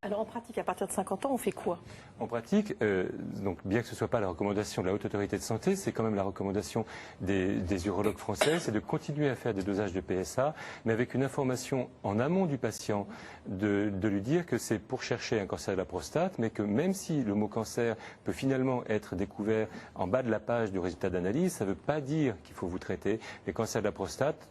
Alors en pratique, à partir de 50 ans, on fait quoi? En pratique, donc bien que ce ne soit pas la recommandation de la Haute Autorité de Santé, c'est quand même la recommandation des urologues français, c'est de continuer à faire des dosages de PSA, mais avec une information en amont du patient, de lui dire que c'est pour chercher un cancer de la prostate, mais que même si le mot cancer peut finalement être découvert en bas de la page du résultat d'analyse, ça ne veut pas dire qu'il faut vous traiter. Les cancers de la prostate,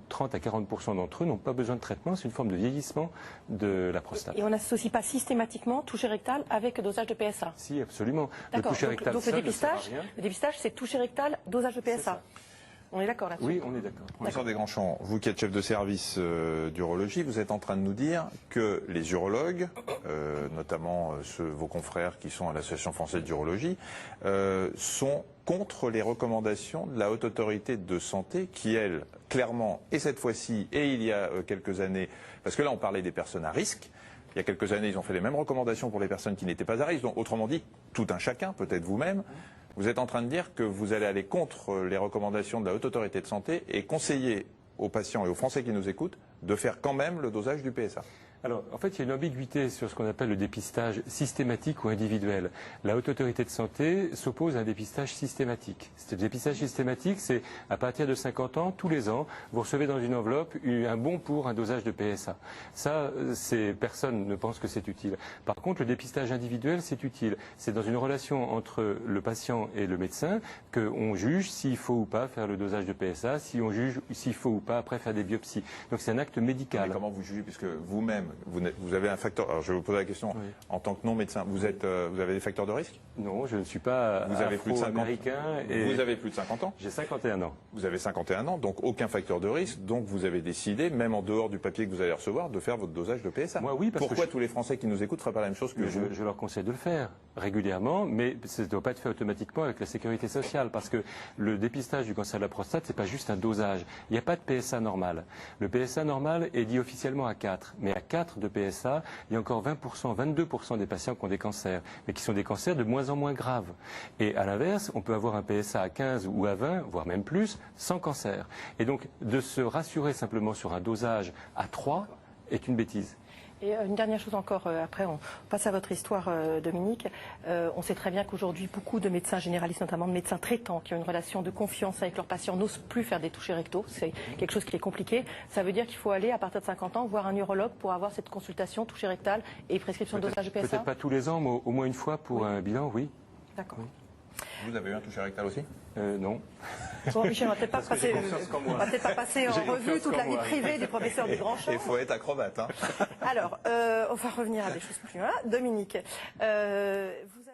30 à 40% d'entre eux n'ont pas besoin de traitement, c'est une forme de vieillissement de la prostate. Et on n'associe pas systématiquement toucher rectal avec dosage de PSA? Si, absolument. D'accord, donc le dépistage, c'est toucher rectal, dosage de PSA. On est d'accord là-dessus? Oui, on est d'accord. Professeur Desgrands-Champs, vous qui êtes chef de service d'urologie, vous êtes en train de nous dire que les urologues, notamment vos confrères qui sont à l'Association française d'urologie, sont contre les recommandations de la Haute Autorité de Santé qui, elle, clairement, et cette fois-ci, et il y a quelques années, parce que là on parlait des personnes à risque, il y a quelques années ils ont fait les mêmes recommandations pour les personnes qui n'étaient pas à risque, donc autrement dit, tout un chacun, peut-être vous-même, vous êtes en train de dire que vous allez aller contre les recommandations de la Haute Autorité de Santé et conseiller aux patients et aux Français qui nous écoutent de faire quand même le dosage du PSA. Alors, en fait, il y a une ambiguïté sur ce qu'on appelle le dépistage systématique ou individuel. La Haute Autorité de Santé s'oppose à un dépistage systématique. Ce dépistage systématique, c'est à partir de 50 ans, tous les ans, vous recevez dans une enveloppe un bon pour un dosage de PSA. Ça, personne ne pense que c'est utile. Par contre, le dépistage individuel, c'est utile. C'est dans une relation entre le patient et le médecin qu'on juge s'il faut ou pas faire le dosage de PSA, si on juge s'il faut ou pas après faire des biopsies. Donc c'est un acte médical. Mais comment vous jugez, puisque vous-même, vous avez un facteur. Alors je vais vous poser la question oui. En tant que non médecin, vous avez des facteurs de risque? Non, je ne suis pas afro-américain. Vous avez plus de 50 ans? J'ai 51 ans. Vous avez 51 ans, donc aucun facteur de risque. Donc vous avez décidé, même en dehors du papier que vous allez recevoir, de faire votre dosage de PSA. Moi, oui, parce pourquoi tous les Français qui nous écoutent ne feraient pas la même chose que vous? Je leur conseille de le faire régulièrement, mais ça ne doit pas être fait automatiquement avec la sécurité sociale, parce que le dépistage du cancer de la prostate, c'est pas juste un dosage. Il n'y a pas de PSA normal. Le PSA normal est dit officiellement à 4, mais à 4 de PSA, il y a encore 20%, 22% des patients qui ont des cancers, mais qui sont des cancers de moins en moins graves. Et à l'inverse, on peut avoir un PSA à 15 ou à 20, voire même plus, sans cancer. Et donc, de se rassurer simplement sur un dosage à 3 est une bêtise. Et une dernière chose encore, après on passe à votre histoire, Dominique. On sait très bien qu'aujourd'hui, beaucoup de médecins généralistes, notamment de médecins traitants, qui ont une relation de confiance avec leurs patients, n'osent plus faire des touchés rectaux. C'est quelque chose qui est compliqué. Ça veut dire qu'il faut aller, à partir de 50 ans, voir un urologue pour avoir cette consultation touchée rectale et prescription de dosage de PSA? Peut-être pas tous les ans, mais au moins une fois pour un bilan, oui. D'accord. Oui. Vous avez eu un toucher rectal aussi? Non. Bon, Michel, on ne va peut-être pas passer en revue toute la vie privée du professeur Desgrands-Champs. Il faut être acrobate. Hein. Alors, on va revenir à des choses plus loin. Dominique, vous